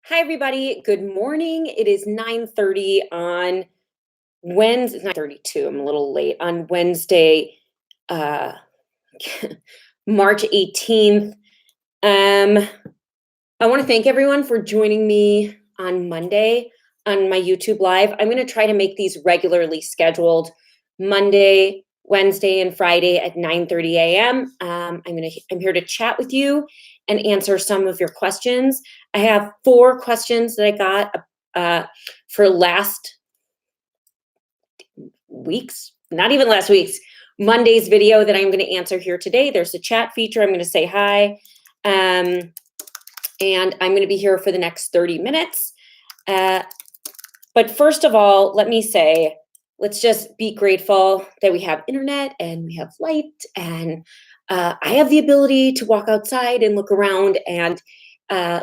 Hi, everybody. Good morning. It is 9:30 on Wednesday, 9:32. I'm a little late on Wednesday, uh, March 18th. I want to thank everyone for joining me on Monday on my YouTube Live. I'm going to try to make these regularly scheduled Monday, Wednesday, and Friday at 9:30 a.m. I'm here to chat with you and answer some of your questions. I have 4 questions that I got for last week's, not even last week's, Monday's video that I'm going to answer here today. There's a chat feature. I'm going to say hi. And I'm going to be here for the next 30 minutes. But first of all, let me say, let's just be grateful that we have internet and we have light and I have the ability to walk outside and look around, and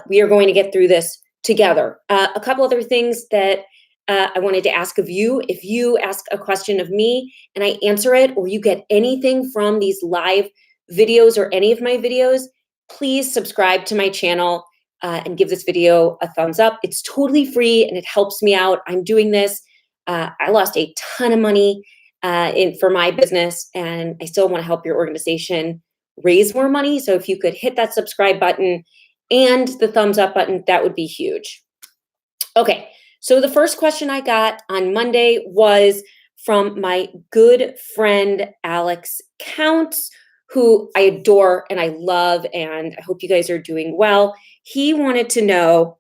we are going to get through this together. A couple other things that I wanted to ask of you. If you ask a question of me and I answer it, or you get anything from these live videos or any of my videos, please subscribe to my channel and give this video a thumbs up. It's totally free and it helps me out. I'm doing this. I lost a ton of money for my business, and I still want to help your organization raise more money. So if you could hit that subscribe button and the thumbs up button, that would be huge. Okay, so the first question I got on Monday was from my good friend, Alex Counts, who I adore and I love, and I hope you guys are doing well. He wanted to know,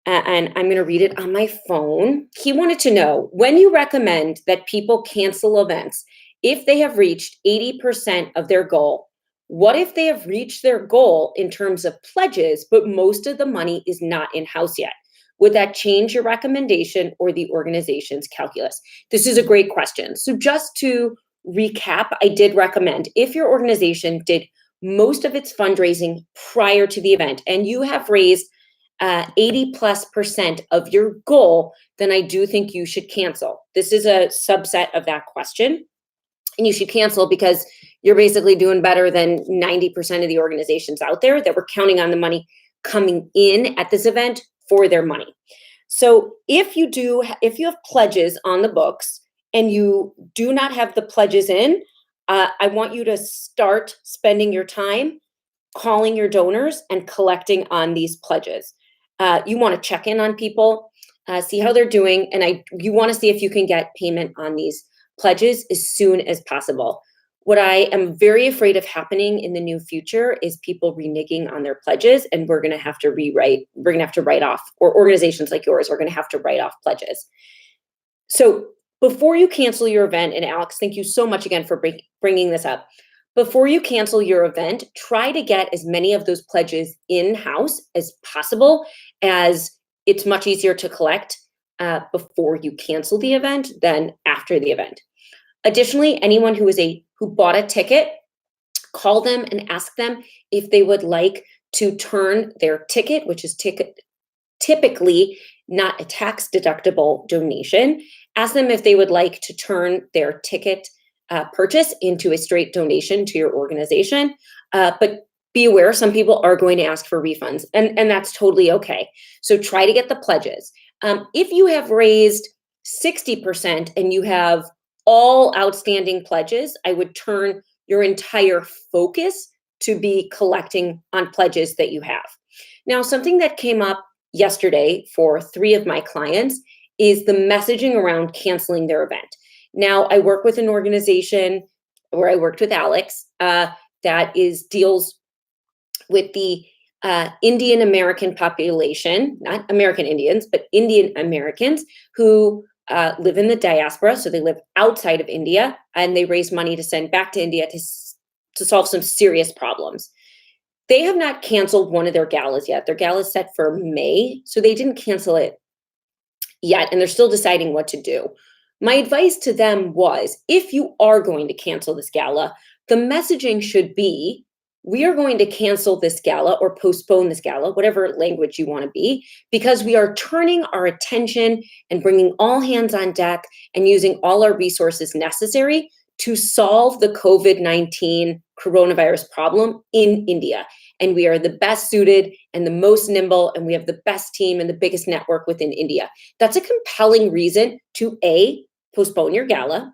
and I'm going to read it on my phone. He wanted to know, when you recommend that people cancel events if they have reached 80% of their goal, what if they have reached their goal in terms of pledges, but most of the money is not in-house yet? Would that change your recommendation or the organization's calculus? This is a great question. So just to recap, I did recommend, if your organization did most of its fundraising prior to the event and you have raised 80+% of your goal, then I do think you should cancel. This is a subset of that question. And you should cancel because you're basically doing better than 90% of the organizations out there that were counting on the money coming in at this event for their money. So if you have pledges on the books and you do not have the pledges in, I want you to start spending your time calling your donors and collecting on these pledges. You want to check in on people, see how they're doing, and you want to see if you can get payment on these pledges as soon as possible. What I am very afraid of happening in the new future is people reneging on their pledges, and we're going to have to write off, or organizations like yours are going to have to write off pledges. So before you cancel your event, and Alex, thank you so much again for bringing this up. Before you cancel your event, try to get as many of those pledges in-house as possible, as it's much easier to collect before you cancel the event than after the event. Additionally, anyone who bought a ticket, call them and ask them if they would like to turn their ticket, which is typically not a tax-deductible donation. Ask them if they would like to turn their ticket purchase into a straight donation to your organization. But be aware, some people are going to ask for refunds, and that's totally okay. So try to get the pledges. If you have raised 60% and you have all outstanding pledges, I would turn your entire focus to be collecting on pledges that you have. Now, something that came up yesterday for 3 of my clients is the messaging around canceling their event. Now, I work with an organization where I worked with Alex that deals with the Indian American population, not American Indians, but Indian Americans who live in the diaspora. So they live outside of India, and they raise money to send back to India to solve some serious problems. They have not canceled one of their galas yet. Their gala is set for May, so they didn't cancel it yet, and they're still deciding what to do. My advice to them was, if you are going to cancel this gala, the messaging should be, we are going to cancel this gala or postpone this gala, whatever language you want to be, because we are turning our attention and bringing all hands on deck and using all our resources necessary to solve the COVID-19 coronavirus problem in India. And we are the best suited and the most nimble, and we have the best team and the biggest network within India. That's a compelling reason to A, postpone your gala,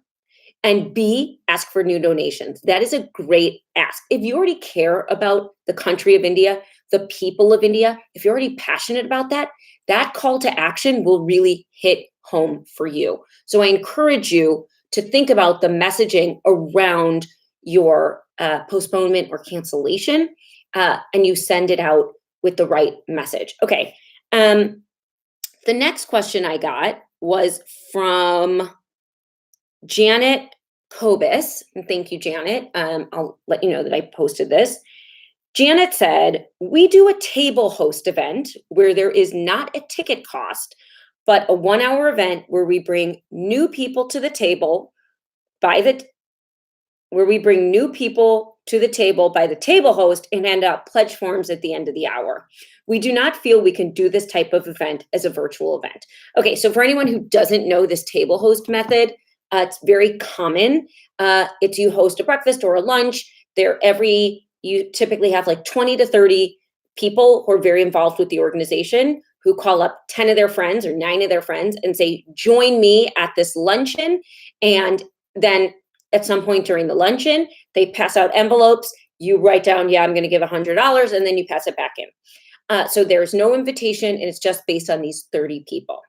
and B, ask for new donations. That is a great ask. If you already care about the country of India, the people of India, if you're already passionate about that, that call to action will really hit home for you. So I encourage you to think about the messaging around your postponement or cancellation, and you send it out with the right message. Okay. The next question I got was from Janet Kobus, and thank you, Janet. I'll let you know that I posted this. Janet said, we do a table host event where there is not a ticket cost, but a 1-hour event where we bring new people to the table by the table host and hand out pledge forms at the end of the hour. We do not feel we can do this type of event as a virtual event. Okay, so for anyone who doesn't know this table host method, it's very common. It's you host a breakfast or a lunch. You typically have like 20 to 30 people who are very involved with the organization who call up 10 of their friends or 9 of their friends and say, join me at this luncheon. And then at some point during the luncheon, they pass out envelopes. You write down, yeah, I'm going to give $100, and then you pass it back in. So there's no invitation, and it's just based on these 30 people.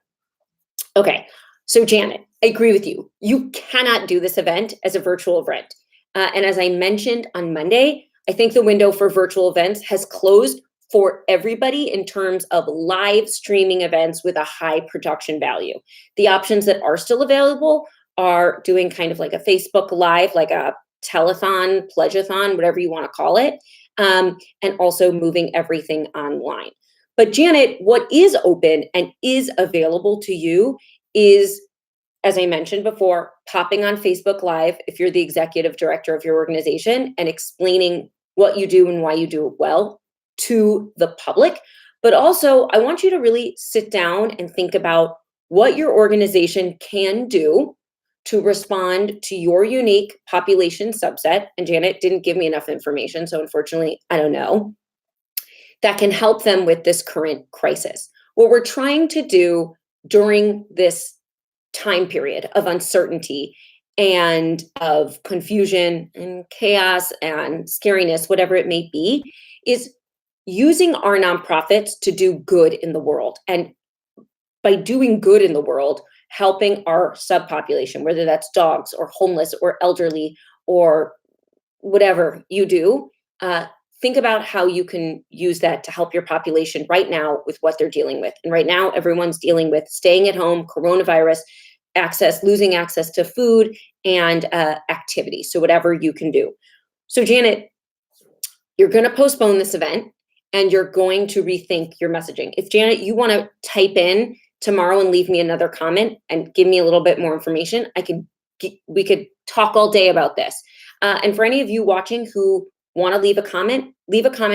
Okay, so Janet, I agree with you. You cannot do this event as a virtual event. And as I mentioned on Monday, I think the window for virtual events has closed for everybody in terms of live streaming events with a high production value. The options that are still available are doing kind of like a Facebook Live, like a telethon, pledgeathon, whatever you want to call it, and also moving everything online. But Janet, what is open and is available to you is, as I mentioned before, popping on Facebook Live if you're the executive director of your organization and explaining what you do and why you do it well to the public. But also, I want you to really sit down and think about what your organization can do to respond to your unique population subset. And Janet didn't give me enough information, so unfortunately, I don't know. That can help them with this current crisis. What we're trying to do during this time period of uncertainty and of confusion and chaos and scariness, whatever it may be, is using our nonprofits to do good in the world. And by doing good in the world, helping our subpopulation, whether that's dogs or homeless or elderly or whatever you do, think about how you can use that to help your population right now with what they're dealing with. And right now, everyone's dealing with staying at home, coronavirus, losing access to food and activity. So whatever you can do. So Janet, you're going to postpone this event and you're going to rethink your messaging. If Janet, you want to type in tomorrow and leave me another comment and give me a little bit more information, we could talk all day about this. And for any of you watching who want to leave a comment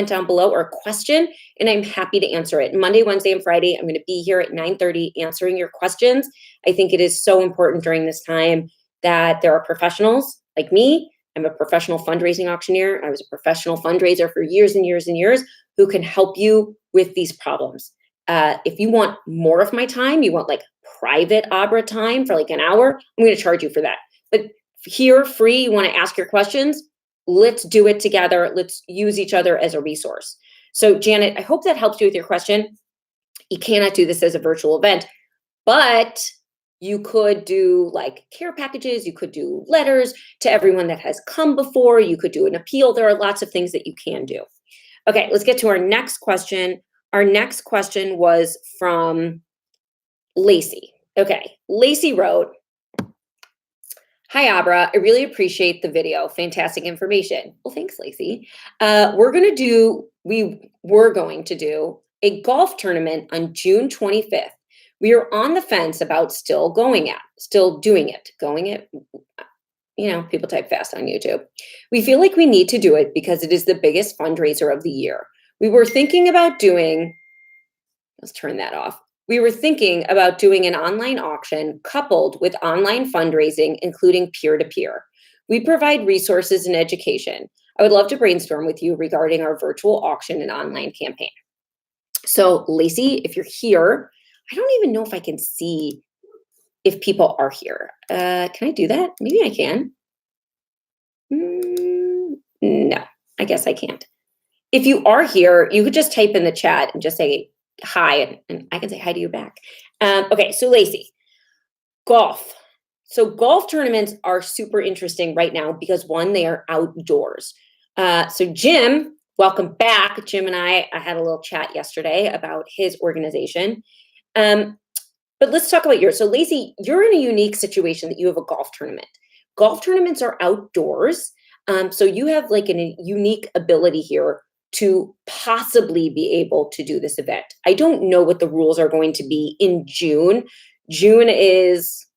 down below or a question, and I'm happy to answer it. Monday, Wednesday, and Friday, I'm going to be here at 9:30 answering your questions. I think it is so important during this time that there are professionals like me. I'm a professional fundraising auctioneer. I was a professional fundraiser for years and years and years who can help you with these problems. If you want more of my time, you want like private Abra time for like an hour, I'm going to charge you for that. But here, free, you want to ask your questions, let's do it together. Let's use each other as a resource. So Janet, I hope that helps you with your question. You cannot do this as a virtual event, but you could do like care packages. You could do letters to everyone that has come before. You could do an appeal. There are lots of things that you can do. Okay, let's get to our next question. Our next question was from Lacey. Okay, Lacey wrote, hi, Abra. I really appreciate the video. Fantastic information. Well, thanks, Lacey. We were going to do a golf tournament on June 25th. We are on the fence about still doing it. People type fast on YouTube. We feel like we need to do it because it is the biggest fundraiser of the year. We were thinking about doing, let's turn that off. We were thinking about doing an online auction coupled with online fundraising, including peer-to-peer. We provide resources and education. I would love to brainstorm with you regarding our virtual auction and online campaign. So Lacey, if you're here, I don't even know if I can see if people are here. Can I do that? Maybe I can. No, I guess I can't. If you are here, you could just type in the chat and just say hi, and I can say hi to you back. Okay, so Lacey, golf. So golf tournaments are super interesting right now because one, they are outdoors. So Jim, welcome back. Jim and I had a little chat yesterday about his organization. But let's talk about yours. So Lacey, you're in a unique situation that you have a golf tournament. Golf tournaments are outdoors. So you have like a unique ability here to possibly be able to do this event. I don't know what the rules are going to be in June. June is,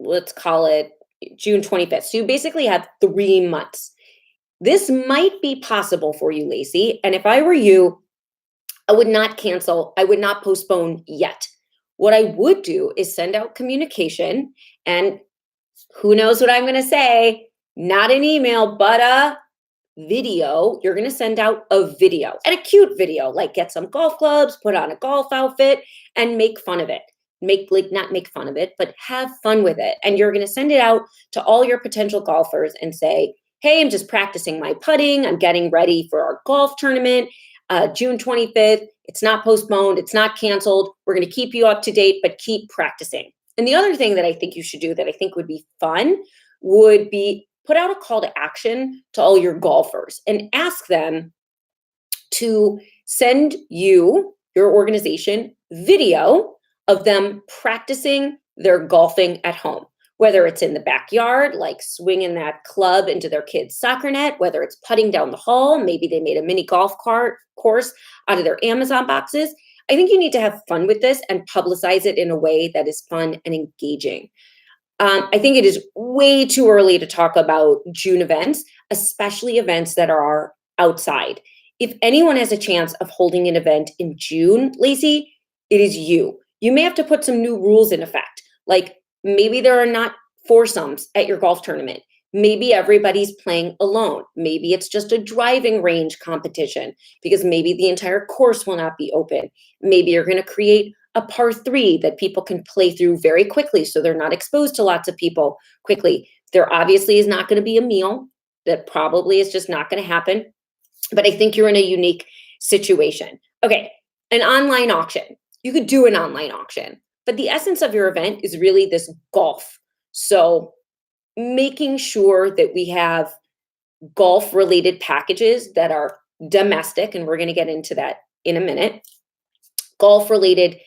let's call it June 25th. So you basically have 3 months. This might be possible for you, Lacey. And if I were you, I would not cancel. I would not postpone yet. What I would do is send out communication, and who knows what I'm going to say, not an email, but a video. You're going to send out a video, and a cute video, like get some golf clubs, put on a golf outfit, and make fun of it. Not make fun of it, but have fun with it. And you're going to send it out to all your potential golfers and say, hey, I'm just practicing my putting. I'm getting ready for our golf tournament. June 25th. It's not postponed. It's not canceled. We're going to keep you up to date, but keep practicing. And the other thing that I think you should do that I think would be fun would be put out a call to action to all your golfers and ask them to send you, your organization, video of them practicing their golfing at home. Whether it's in the backyard, like swinging that club into their kid's soccer net, whether it's putting down the hall, maybe they made a mini golf cart course out of their Amazon boxes. I think you need to have fun with this and publicize it in a way that is fun and engaging. I think it is way too early to talk about June events, especially events that are outside. If anyone has a chance of holding an event in June, Lacey, it is you. You may have to put some new rules in effect, like maybe there are not foursomes at your golf tournament. Maybe everybody's playing alone. Maybe it's just a driving range competition because maybe the entire course will not be open. Maybe you're going to create a par 3 that people can play through very quickly so they're not exposed to lots of people quickly. There obviously is not going to be a meal. That probably is just not going to happen. But I think you're in a unique situation. Okay, an online auction. You could do an online auction. But the essence of your event is really this golf. So making sure that we have golf related packages that are domestic, and we're going to get into that in a minute. Golf related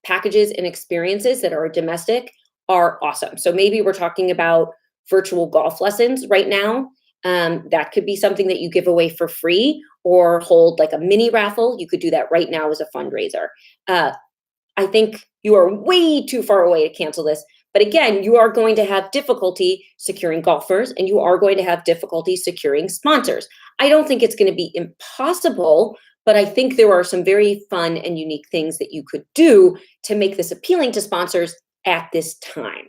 packages and experiences that are domestic are awesome. So maybe we're talking about virtual golf lessons right now. That could be something that you give away for free or hold like a mini raffle. You could do that right now as a fundraiser. I think you are way too far away to cancel this. But again, you are going to have difficulty securing golfers and you are going to have difficulty securing sponsors. I don't think it's going to be impossible, but I think there are some very fun and unique things that you could do to make this appealing to sponsors at this time.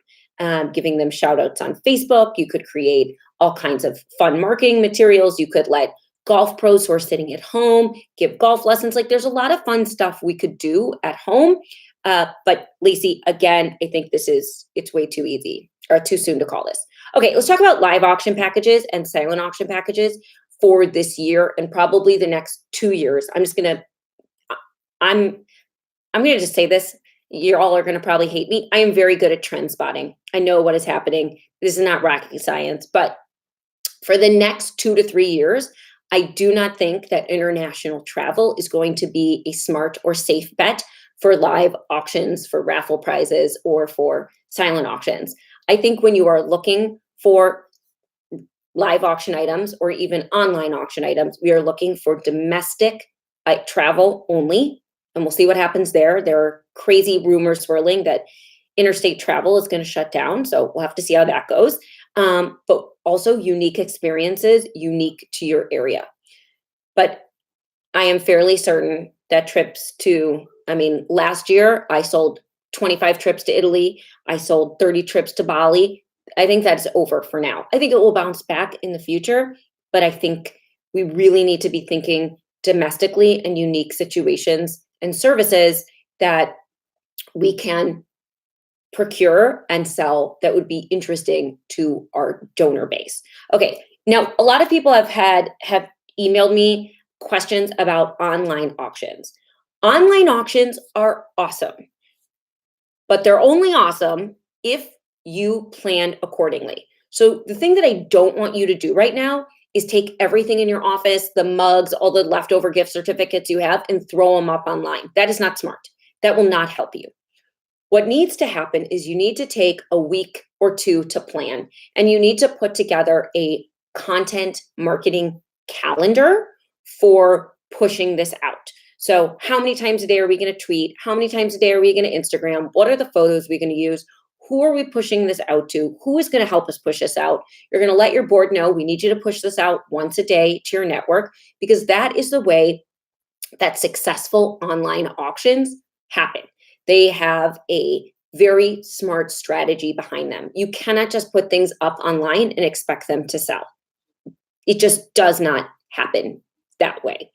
Giving them shout outs on Facebook. You could create all kinds of fun marketing materials. You could let golf pros who are sitting at home give golf lessons. Like there's a lot of fun stuff we could do at home. But Lacey, again, I think it's way too easy or too soon to call this. Okay, let's talk about live auction packages and silent auction packages for this year and probably the next 2 years. I'm gonna just say this. You all are gonna probably hate me. I am very good at trend spotting. I know what is happening. This is not rocket science, but for the next 2 to 3 years, I do not think that international travel is going to be a smart or safe bet for live auctions, for raffle prizes, or for silent auctions. I think when you are looking for live auction items or even online auction items, we are looking for domestic travel only, and we'll see what happens there. There are crazy rumors swirling that interstate travel is going to shut down, so we'll have to see how that goes. But also unique experiences, unique to your area. But I am fairly certain that trips to, last year I sold 25 trips to Italy. I sold 30 trips to Bali. I think that's over for now. I think it will bounce back in the future, but I think we really need to be thinking domestically and unique situations and services that we can procure and sell that would be interesting to our donor base. Okay, now a lot of people have emailed me questions about online auctions. Online auctions are awesome, but they're only awesome if you plan accordingly. So the thing that I don't want you to do right now is take everything in your office, the mugs, all the leftover gift certificates you have, and throw them up online. That is not smart. That will not help you. What needs to happen is you need to take a week or two to plan, and you need to put together a content marketing calendar for pushing this out. So how many times a day are we going to tweet? How many times a day are we going to Instagram? What are the photos we're going to use? Who are we pushing this out to? Who is going to help us push this out? You're going to let your board know we need you to push this out once a day to your network, because that is the way that successful online auctions happen. They have a very smart strategy behind them. You cannot just put things up online and expect them to sell. It just does not happen that way.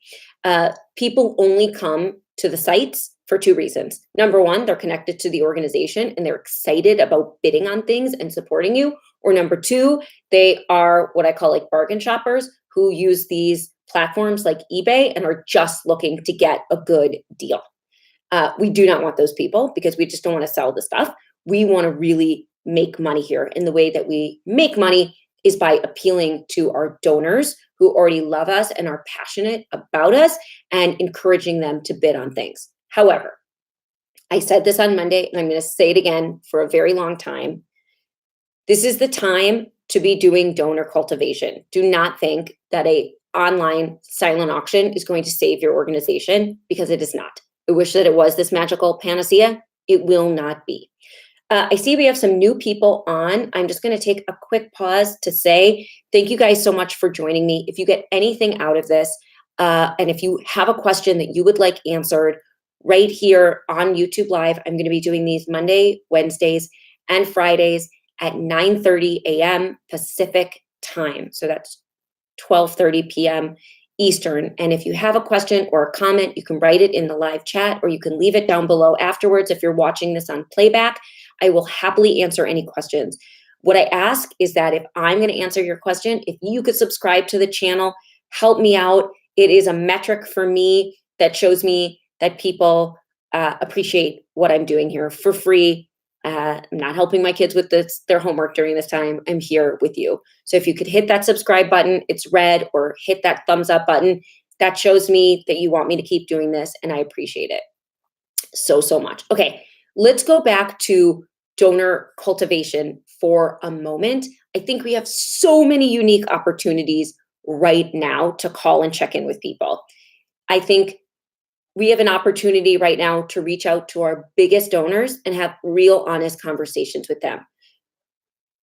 People only come to the sites for two reasons. Number one, they're connected to the organization and they're excited about bidding on things and supporting you. Or number two, they are what I call like bargain shoppers who use these platforms like eBay and are just looking to get a good deal. We do not want those people because we just don't want to sell the stuff. We want to really make money here. And the way that we make money is by appealing to our donors who already love us and are passionate about us and encouraging them to bid on things. However, I said this on Monday and I'm going to say it again for a very long time. This is the time to be doing donor cultivation. Do not think that an online silent auction is going to save your organization, because it is not. I wish that it was this magical panacea. It will not be. I see we have some new people on. I'm just going to take a quick pause to say thank you guys so much for joining me. If you get anything out of this, and if you have a question that you would like answered right here on YouTube Live, I'm going to be doing these Monday, Wednesdays, and Fridays at 9:30 a.m. Pacific time. So that's 12:30 p.m. Eastern. And if you have a question or a comment, you can write it in the live chat or you can leave it down below afterwards. If you're watching this on playback, I will happily answer any questions. What I ask is that if I'm going to answer your question, if you could subscribe to the channel, help me out. It is a metric for me that shows me that people appreciate what I'm doing here for free. I'm not helping my kids with their homework during this time. I'm here with you. So if you could hit that subscribe button, it's red, or hit that thumbs up button, that shows me that you want me to keep doing this, and I appreciate it so much. Okay, let's go back to donor cultivation for a moment. I think we have so many unique opportunities right now to call and check in with people. I think we have an opportunity right now to reach out to our biggest donors and have real, honest conversations with them.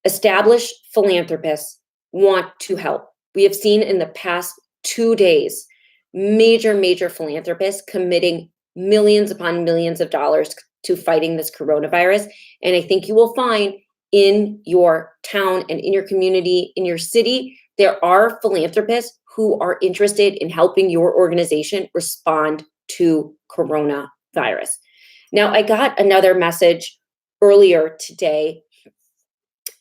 Established philanthropists want to help. We have seen in the past 2 days, major philanthropists committing millions upon millions of dollars to fighting this coronavirus. And I think you will find in your town and in your community, in your city, there are philanthropists who are interested in helping your organization respond to coronavirus. Now, I got another message earlier today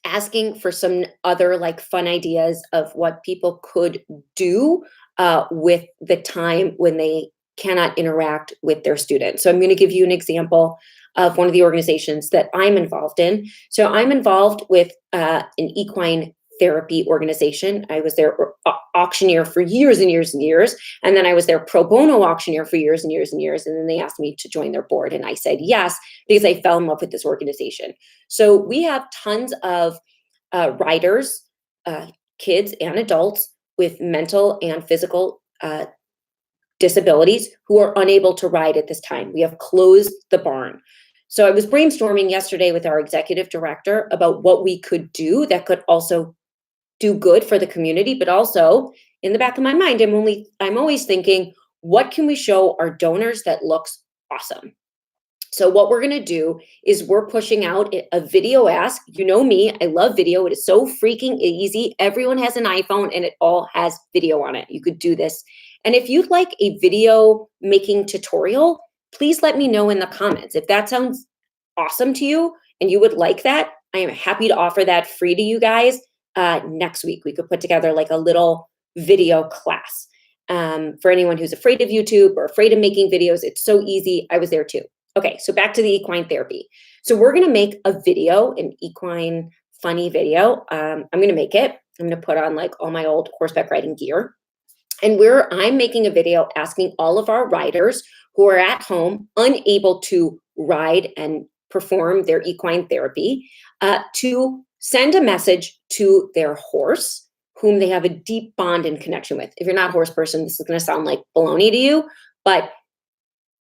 asking for some other like fun ideas of what people could do with the time when they cannot interact with their students. So I'm going to give you an example of one of the organizations that I'm involved in. So I'm involved with an equine therapy organization. I was their auctioneer for years and years and years. And then I was their pro bono auctioneer for years and years and years. And then they asked me to join their board. And I said yes, because I fell in love with this organization. So we have tons of riders, kids and adults with mental and physical disabilities who are unable to ride at this time. We have closed the barn. So I was brainstorming yesterday with our executive director about what we could do that could also do good for the community, but also in the back of my mind, I'm always thinking, what can we show our donors that looks awesome? So what we're going to do is we're pushing out a video ask. You know me, I love video. It is so freaking easy. Everyone has an iPhone and it all has video on it. You could do this. And if you'd like a video making tutorial, please let me know in the comments. If that sounds awesome to you and you would like that, I am happy to offer that free to you guys next week. We could put together like a little video class for anyone who's afraid of YouTube or afraid of making videos. It's so easy. I was there too. Okay, so back to the equine therapy. So we're gonna make a video, an equine funny video. I'm gonna make it. I'm gonna put on like all my old horseback riding gear. And I'm making a video asking all of our riders who are at home, unable to ride and perform their equine therapy, to send a message to their horse, whom they have a deep bond and connection with. If you're not a horse person, this is gonna sound like baloney to you, but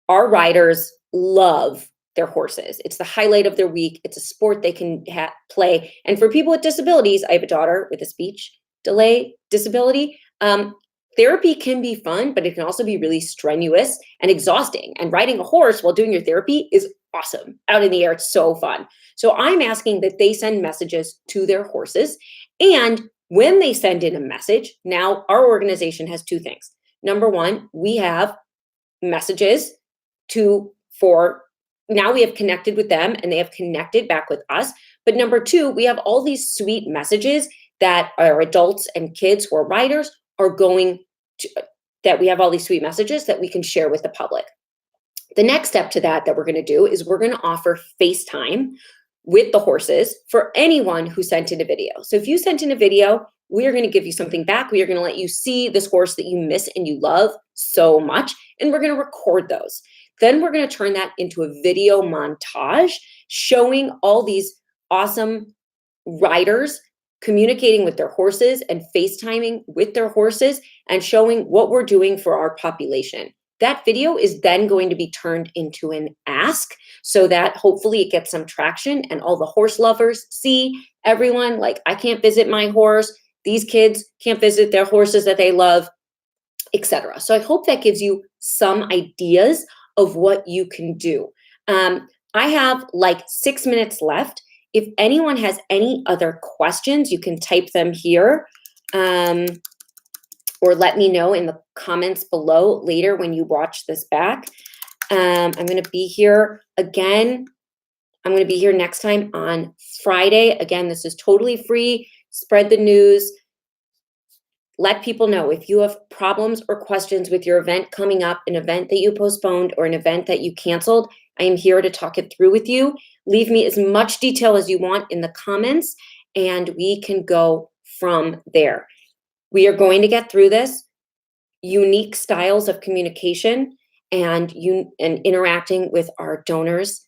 our riders love their horses. It's the highlight of their week. It's a sport they can play. And for people with disabilities, I have a daughter with a speech delay disability. Therapy can be fun, but it can also be really strenuous and exhausting. And riding a horse while doing your therapy is awesome. Out in the air, it's so fun. So I'm asking that they send messages to their horses. And when they send in a message, now our organization has two things. Number one, we have messages now we have connected with them and they have connected back with us. But number two, we have all these sweet messages that our adults and kids who are riders are going to, that we have all these sweet messages that we can share with the public. The next step to that we're going to do is we're going to offer FaceTime with the horses for anyone who sent in a video. So if you sent in a video, we are going to give you something back. We are going to let you see this horse that you miss and you love so much, and we're going to record those. Then we're going to turn that into a video montage showing all these awesome riders communicating with their horses and FaceTiming with their horses and showing what we're doing for our population. That video is then going to be turned into an ask so that hopefully it gets some traction and all the horse lovers see everyone like, I can't visit my horse. These kids can't visit their horses that they love, etc. So I hope that gives you some ideas of what you can do. I have like 6 minutes left. If anyone has any other questions, you can type them here or let me know in the comments below later when you watch this back. I'm going to be here again. I'm going to be here next time on Friday. Again, this is totally free. Spread the news. Let people know if you have problems or questions with your event coming up, an event that you postponed or an event that you canceled. I am here to talk it through with you. Leave me as much detail as you want in the comments and we can go from there. We are going to get through this. Unique styles of communication and interacting with our donors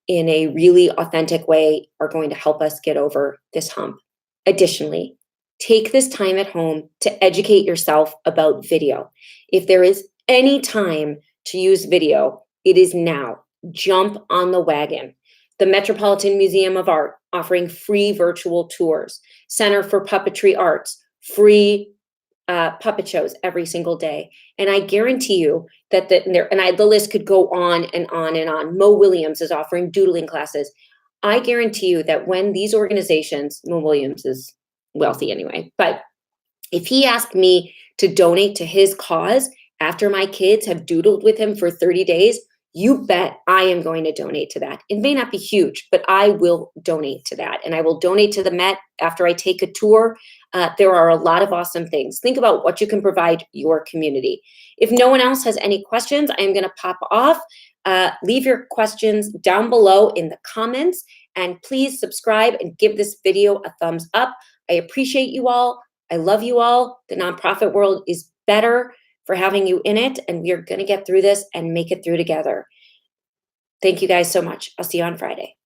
in a really authentic way are going to help us get over this hump. Additionally, take this time at home to educate yourself about video. If there is any time to use video, it is now. Jump on the wagon. The Metropolitan Museum of Art offering free virtual tours. Center for Puppetry Arts, free puppet shows every single day. And I guarantee you that the list could go on and on and on. Mo Williams is offering doodling classes. I guarantee you that when these organizations, Mo Williams is wealthy anyway, but if he asked me to donate to his cause after my kids have doodled with him for 30 days, you bet I am going to donate to that. It may not be huge, but I will donate to that. And I will donate to the Met after I take a tour. There are a lot of awesome things. Think about what you can provide your community. If no one else has any questions, I am going to pop off. Leave your questions down below in the comments. And please subscribe and give this video a thumbs up. I appreciate you all. I love you all. The nonprofit world is better for having you in it, and we are going to get through this and make it through together. Thank you guys so much. I'll see you on Friday.